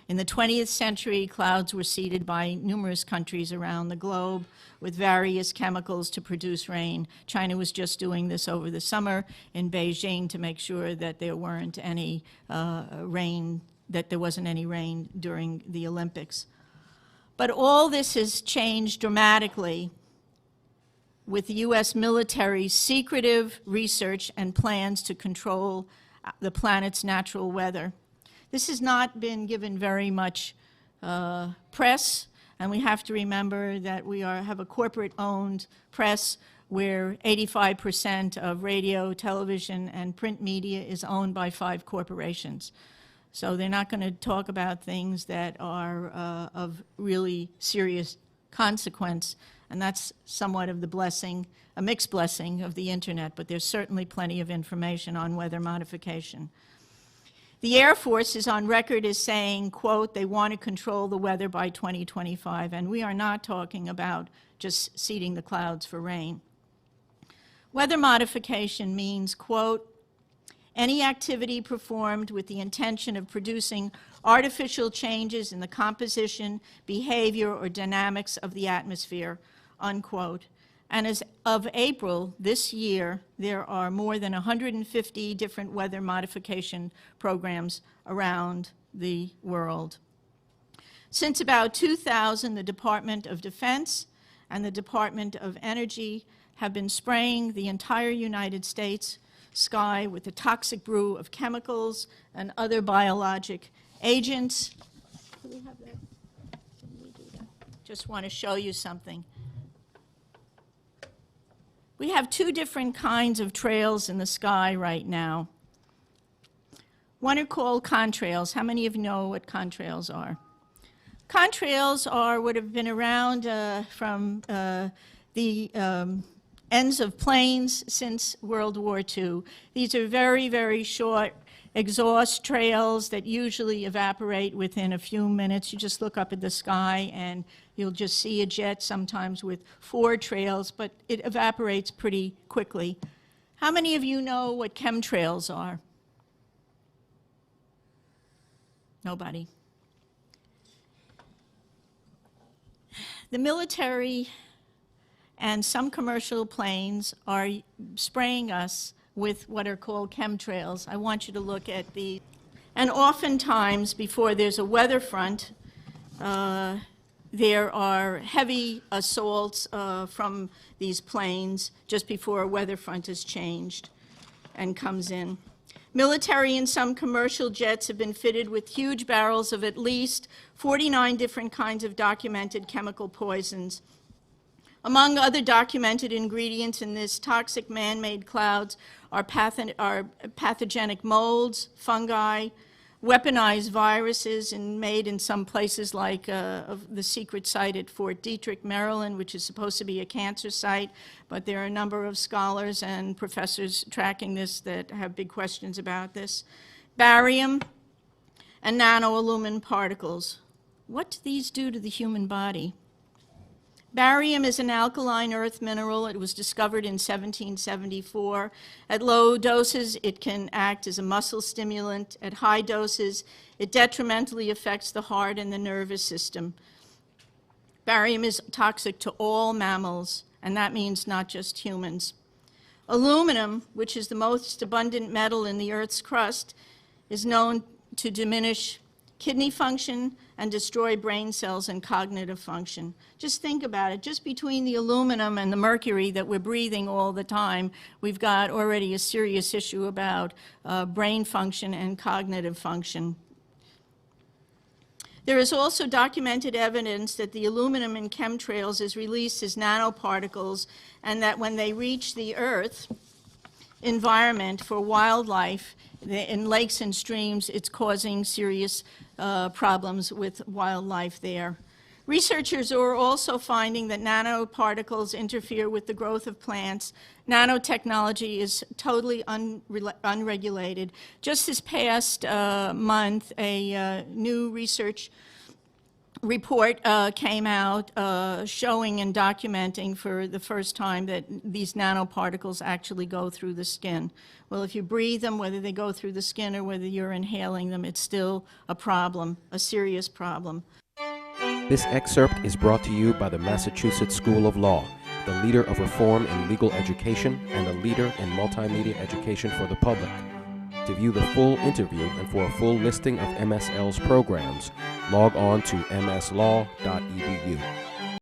In the 20th century, clouds were seeded by numerous countries around the globe with various chemicals to produce rain. China was just doing this over the summer in Beijing to make sure that there weren't any rain, that there wasn't any rain during the Olympics. But all this has changed dramatically with the U.S. military's secretive research and plans to control the planet's natural weather. This has not been given very much press, and we have to remember that we have a corporate-owned press where 85% of radio, television, and print media is owned by 5 corporations. So they're not going to talk about things that are of really serious consequence, and that's somewhat of the blessing, a mixed blessing of the internet, but there's certainly plenty of information on weather modification. The Air Force is on record as saying, quote, they want to control the weather by 2025, and we are not talking about just seeding the clouds for rain. Weather modification means, quote, any activity performed with the intention of producing artificial changes in the composition, behavior, or dynamics of the atmosphere, unquote. And as of April this year, there are more than 150 different weather modification programs around the world. Since about 2000, the Department of Defense and the Department of Energy have been spraying the entire United States sky with a toxic brew of chemicals and other biologic agents. Do we have that? Can we do that? Just want to show you something. We have 2 different kinds of trails in the sky right now. One are called contrails. How many of you know what contrails are? Contrails are what have been around from the ends of planes since World War II. These are very, very short exhaust trails that usually evaporate within a few minutes. You just look up at the sky and you'll just see a jet, sometimes with 4 trails, but it evaporates pretty quickly. How many of you know what chemtrails are? Nobody. The military and some commercial planes are spraying us with what are called chemtrails. I want you to look at these. And oftentimes, before there's a weather front, there are heavy assaults from these planes just before a weather front is changed and comes in. Military and some commercial jets have been fitted with huge barrels of at least 49 different kinds of documented chemical poisons. Among other documented ingredients in this toxic man-made clouds are pathogenic molds, fungi, weaponized viruses, and made in some places like the secret site at Fort Detrick, Maryland, which is supposed to be a cancer site, but there are a number of scholars and professors tracking this that have big questions about this. Barium and nanoaluminum particles. What do these do to the human body? Barium is an alkaline earth mineral. It was discovered in 1774. At low doses, it can act as a muscle stimulant. At high doses, it detrimentally affects the heart and the nervous system. Barium is toxic to all mammals, and that means not just humans. Aluminum, which is the most abundant metal in the Earth's crust, is known to diminish kidney function and destroy brain cells and cognitive function. Just think about it. Just between the aluminum and the mercury that we're breathing all the time, we've got already a serious issue about brain function and cognitive function. There is also documented evidence that the aluminum in chemtrails is released as nanoparticles, and that when they reach the Earth environment for wildlife, in lakes and streams, it's causing serious problems with wildlife there. Researchers are also finding that nanoparticles interfere with the growth of plants. Nanotechnology is totally unregulated. Just this past month, a new research report came out showing and documenting for the first time that these nanoparticles actually go through the skin. Well, if you breathe them, whether they go through the skin or whether you're inhaling them, it's still a problem, a serious problem. This excerpt is brought to you by the Massachusetts School of Law, the leader of reform in legal education and a leader in multimedia education for the public. To view the full interview and for a full listing of MSL's programs, log on to mslaw.edu.